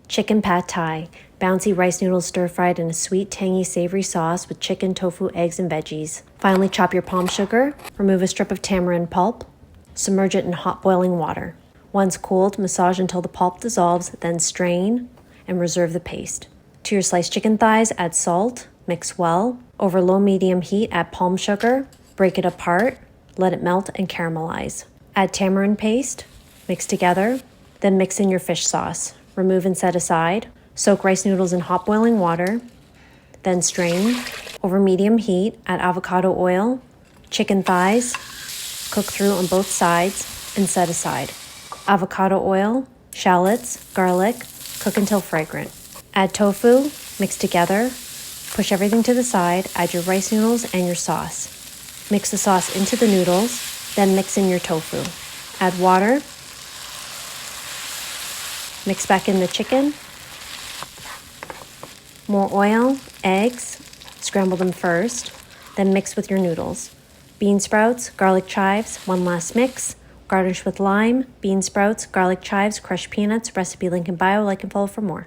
Chicken pad thai, bouncy rice noodles stir-fried in a sweet, tangy, savory sauce with chicken, tofu, eggs, and veggies. Finally, chop your palm sugar, remove a strip of tamarind pulp, submerge it in hot boiling water. Once cooled, massage until the pulp dissolves, then strain and reserve the paste. To your sliced chicken thighs, add salt, mix well. Over low-medium heat, add palm sugar, break it apart, let it melt and caramelize. Add tamarind paste, mix together, then mix in your fish sauce. Remove and set aside. Soak rice noodles in hot boiling water, then strain. Over medium heat, add avocado oil, chicken thighs, cook through on both sides, and set aside. Avocado oil, shallots, garlic, cook until fragrant. Add tofu, mix together, push everything to the side, add your rice noodles and your sauce. Mix the sauce into the noodles, then mix in your tofu. Add water, mix back in the chicken, more oil, eggs, scramble them first, then mix with your noodles. Bean sprouts, garlic chives, one last mix, garnish with lime, bean sprouts, garlic chives, crushed peanuts, recipe link in bio, like and follow for more.